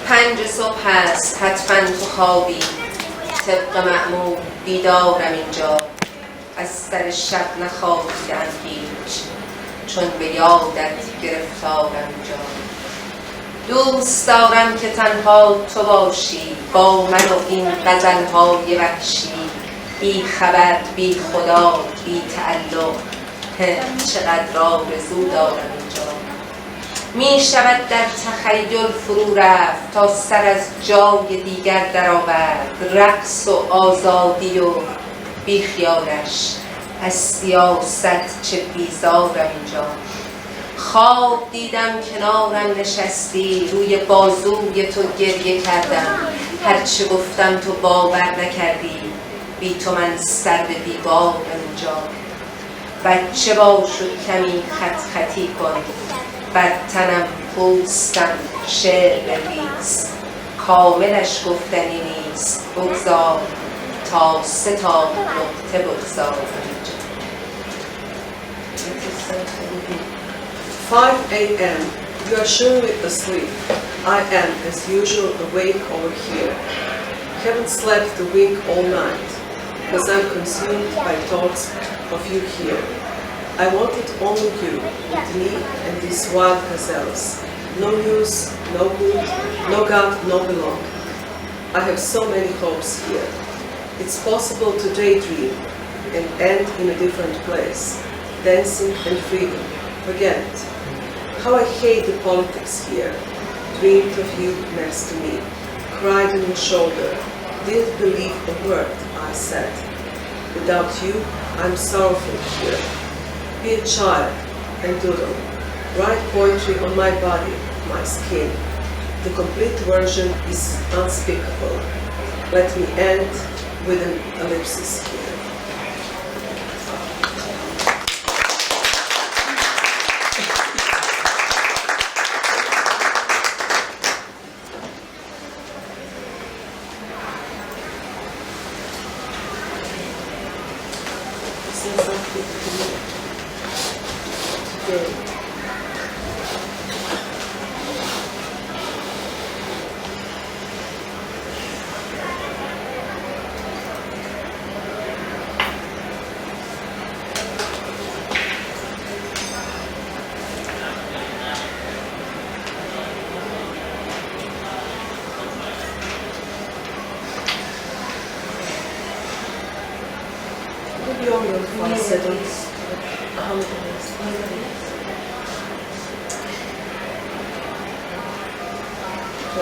Speaker 4: پنج صبح هست حتما تو خوابی طبق معمول بیدارم اینجا از سر شب نخوابیدم هیچ چون به یادت گرفتارم اینجا دوست دارم که تنها تو باشی با من و این غزل‌های وحشی بی خبر بی خدا بی تعلق چقدر آرزو دارم اینجا می شود در تخیل فرو رفت تا سر از جای دیگر درآورد رقص و آزادی و بیخیالش از سیاست چه بیزارم اینجا خواب دیدم کنارم نشستی روی بازوی تو گریه کردم هرچه گفتم تو باور نکردی بی تو من سر به دیوارم اینجا بچه باش و کمی خطی کن بر تنم پوستم شعر بریز کاملش گفتنی نیست بگذار تا 3 نقطه بگذار
Speaker 3: 5 a.m. You are surely asleep. I am, as usual, awake over here. Haven't slept a wink all night, because I'm consumed by thoughts of you here. I wanted only you, with me and these wild gazelles. No news, no good, no God, no belong. I have so many hopes here. It's possible to daydream and end in a different place. Dancing and freedom. Forget it. How I hate the politics here. Dreamed of you next to me. Cried on your shoulder. Didn't believe a word I said. Without you, I'm sorrowful here. Be a child and doodle. Write poetry on my body, my skin. The complete version is unspeakable. Let me end with an ellipsis here.
Speaker 9: Do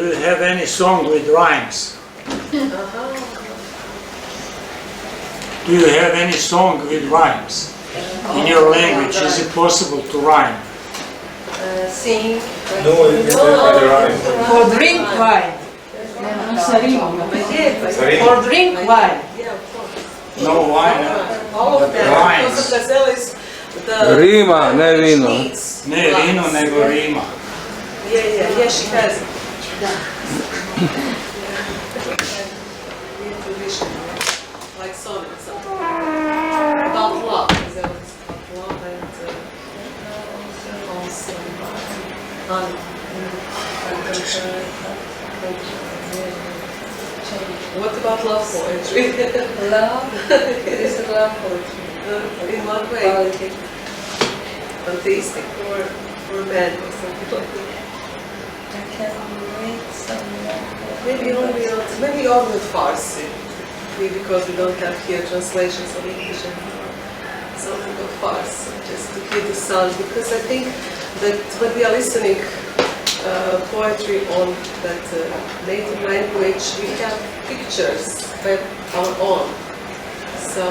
Speaker 9: you have any song with rhymes? Do you have any song with rhymes? In your language, is it possible to rhyme?
Speaker 4: Sing.
Speaker 2: No, it's not with rhyme.
Speaker 8: Or drink wine. Or drink wine.
Speaker 9: No wine,
Speaker 3: All of them.
Speaker 9: Rhymes.
Speaker 3: Because the gazelle is the...
Speaker 5: Rima, ne vino.
Speaker 9: ne vino, nego rima.
Speaker 3: Yeah, she has it. Like sonnets. About love. Gazelle is about love and also what about love poetry?
Speaker 4: Love? This is love poetry.
Speaker 3: In what way?
Speaker 4: Poetic.
Speaker 3: Atheistic or men or something like that.
Speaker 4: I can read some love
Speaker 3: Maybe only with farsiju. Because we don't have here translations of English and something of farsiju, just to hear the sound. Because I think that when we are listening poetry on that native language, we have pictures of our own. So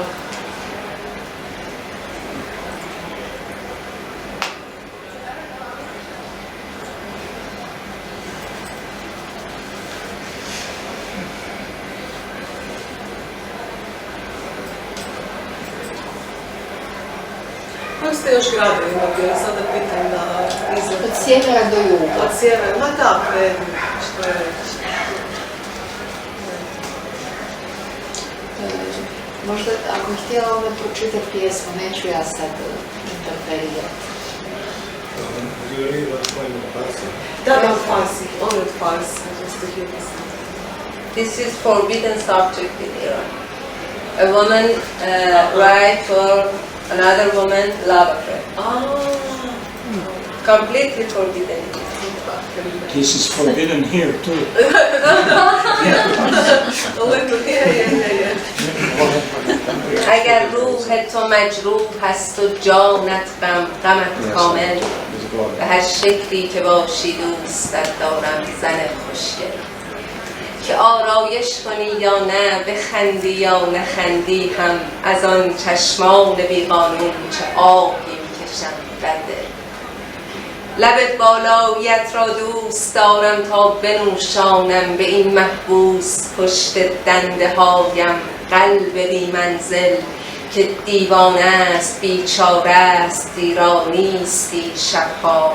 Speaker 3: koji ste još gradovi mogli? Sada pitam na izgled.
Speaker 7: Od sjevera do juga.
Speaker 3: Od sjevera, ma da, predivno, što je reći.
Speaker 7: Možda, ako je htjela ovdje pročitati pjesmu, neću ja sad interferirati.
Speaker 3: Da, farsi, on je od farsi, just to hear this.
Speaker 4: This is forbidden subject in Iran. A woman writes for another woman love affair. Completely forbidden.
Speaker 9: This is forbidden here too.
Speaker 4: اگر روح تو مجروح هست و جانت غمت کامل به هر شکلی که باشی دوستت دارم زن خوشگل که آرایش کنی یا نه بخندی یا نخندی هم از آن چشمان بیقانون چه آهی میکشم در دل لبت بالاییت را دوست دارم تا بنوشانم به این محبوس پشت دنده هایم قلب بی منزل که دیوانه است بیچاره است ایرانی استی شبها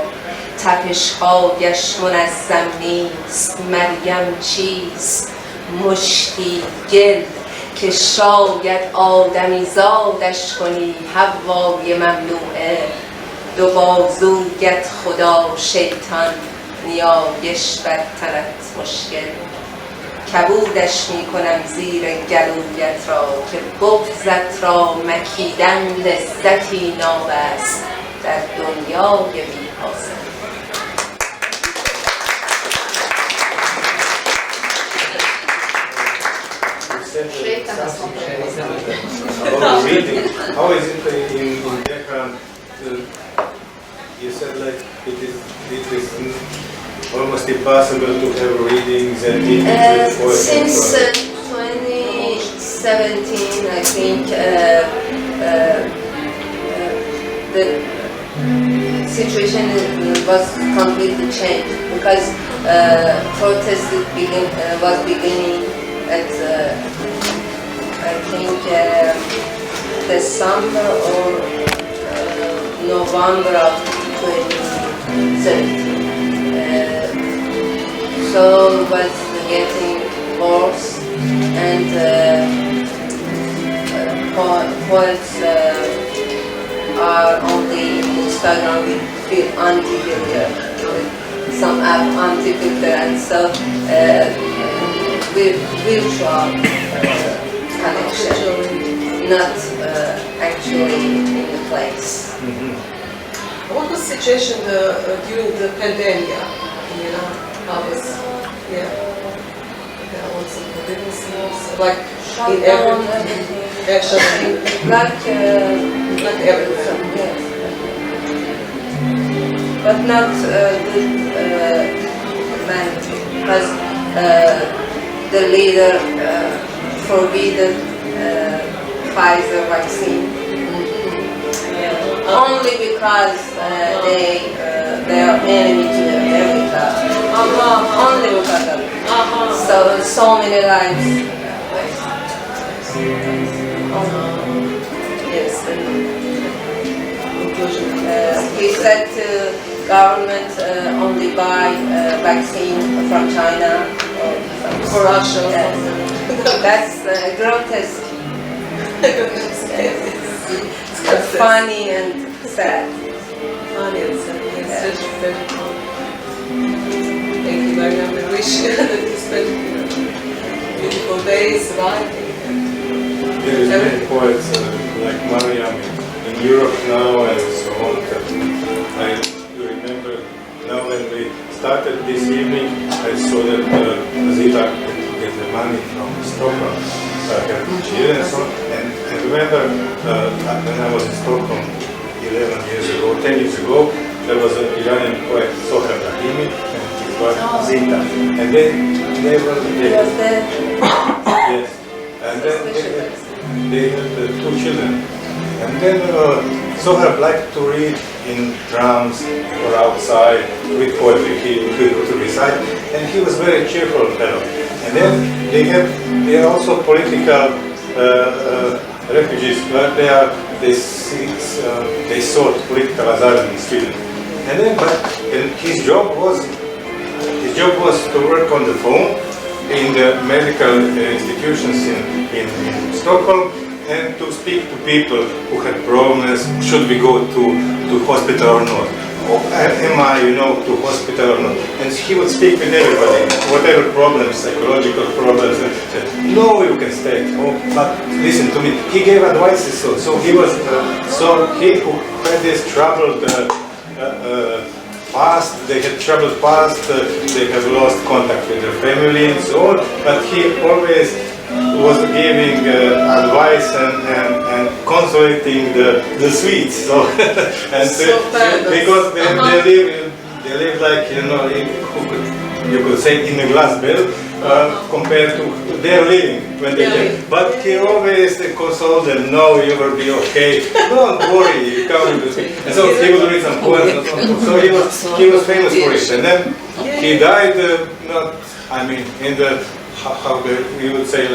Speaker 4: تپش‌هایش منظم نیست مریم چیست مشتی گل که شاید آدمی زادش کنی حوای ممنوعه دو بازویت خدا شیطان نیایش بر تنت مشکل کبودش می کنم زیر گلویت را که بغضت را مکیدن لذتی ناب است در دنیای بی حاصل.
Speaker 2: About reading, how is it in Tehran? You said like it is almost impossible to have readings and meetings with
Speaker 4: Since 2017, I think the situation was completely changed because protest was beginning at I think December or November of 2017. So it was getting worse and poets are only Instagram with anti-filter, with some app anti-filter and so with virtual connection, not actually in the place.
Speaker 3: What was the situation during the pandemic? You know, how was, yeah, there was some forgiveness, like in everything.
Speaker 4: Like
Speaker 3: everything.
Speaker 4: Yes. But not good management, because the leader forbidden Pfizer vaccine. Only because they are enemy to America. Only because of it. So many lives.
Speaker 3: Yes.
Speaker 4: He said to government only buy vaccine from China or
Speaker 3: For Russia.
Speaker 4: Yes. That's grotesque. Funny and sad.
Speaker 3: Funny and sad. Yes, very cool. Thank you, Maryam. I wish that you spend beautiful days writing.
Speaker 2: There is many poets like Maryam in Europe now and so on. You remember now when we started this evening, I saw that Zita could get the money from Stockholm. And so on. And remember when I was in Stockholm 11 years ago, 10 years ago, there was an Iranian poet, Sohrab Rahimi, and his wife Zita. And they were there. Yes. And then they had two children. And then Sohrab liked to read in drums or outside with poetry. He could recite, and he was very cheerful fellow. And then they are also political refugees. They sought political asylum in Sweden. And then, but his job was to work on the phone in the medical institutions in Stockholm and to speak to people who had problems. Should we go to hospital or not? Or am I, to hospital or not? And he would speak with everybody, whatever problems, psychological problems. And said, no, you can stay at home. But listen to me. He gave advices. So he was he who had this troubled past. They had troubled past. They have lost contact with their family and so on. But he always was giving advice and consolating the Swedes. So, because they live like, you could say in a glass bell compared to their living when they came. But he always consoled them, no, you will be okay, don't worry, you come with me. And so he would read some poems. So he was famous for it. And then he died, in the we would say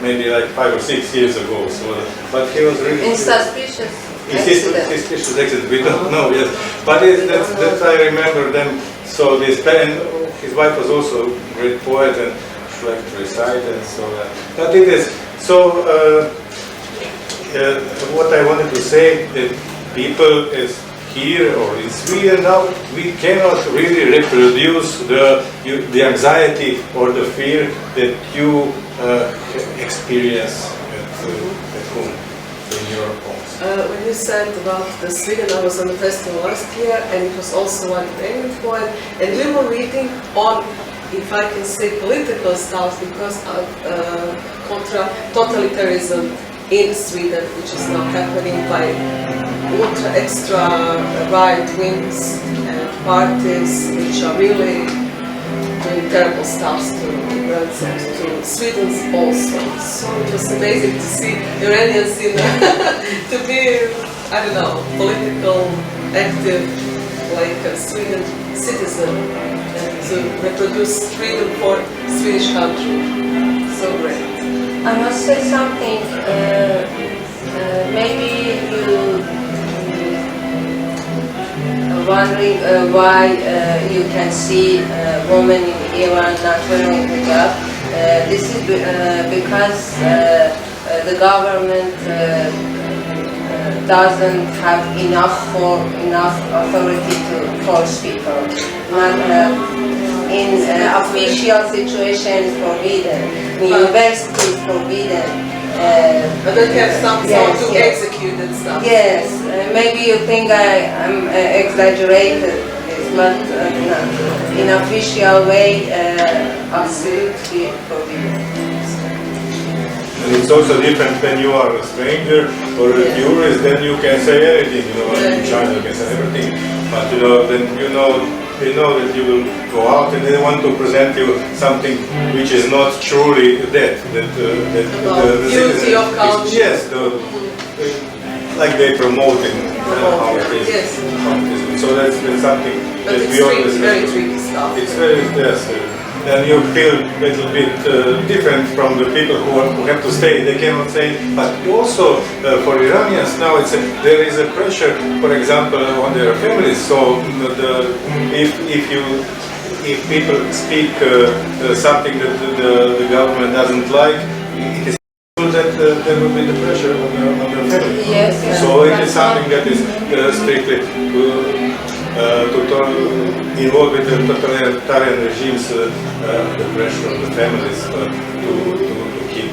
Speaker 2: maybe 5 or 6 years ago. So, but he was really
Speaker 4: in suspicious
Speaker 2: accident. We don't know. Yes, but that I remember them. So this pen, his wife was also a great poet and she liked to recite and so. But it is so. What I wanted to say that people is here or in Sweden now, we cannot really reproduce the anxiety or the fear that you experience at home in your homes.
Speaker 3: When you said about the Sweden, I was on the festival last year, and it was also one Iranian poet, and we were reading on, if I can say, political styles because of totalitarianism in Sweden, which is now happening by ultra extra right wings and parties which are really doing terrible stuff to immigrants and to Swedes also. So it was amazing to see Iranians to be, I don't know, political, active, like a Sweden citizen, and to reproduce freedom for Swedish country. So great.
Speaker 4: I must say something. Maybe you wondering why you can see women in Iran not wearing hijab. This is because the government doesn't have enough authority to force people. In official situation is forbidden. In university is forbidden.
Speaker 3: But then you have someone to execute and stuff.
Speaker 4: Yes, maybe you think I'm exaggerated, but in official way, absolutely forbidden.
Speaker 2: And it's also different when you are a stranger or a tourist, then you can say anything, in China you can say everything. But they know that you will go out and they want to present you something which is not truly that.
Speaker 3: Beauty of culture.
Speaker 2: Yes, like they promoting how it is.
Speaker 3: Yes.
Speaker 2: So that's something
Speaker 3: But
Speaker 2: that
Speaker 3: it's
Speaker 2: we always
Speaker 3: very tricky stuff.
Speaker 2: It's very, yes. And you feel a little bit different from the people who have to stay. They cannot stay. But also for Iranians now, there is a pressure, for example, on their families. So if people speak something that the government doesn't like, it is that there will be the pressure on the family.
Speaker 4: Yes.
Speaker 2: So it is something that is strictly involved with the totalitarian regimes, the pressure on the families to keep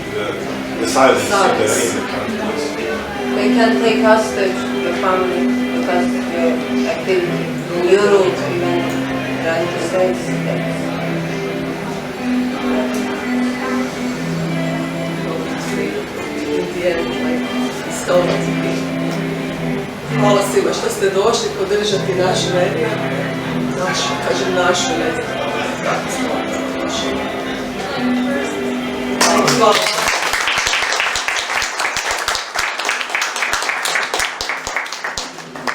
Speaker 2: the silence in the country.
Speaker 4: They can take hostage the family because you're active in Europe, even United States.
Speaker 3: Hvala svima što ste došli podržati našu mediju, našu mediju. Hvala.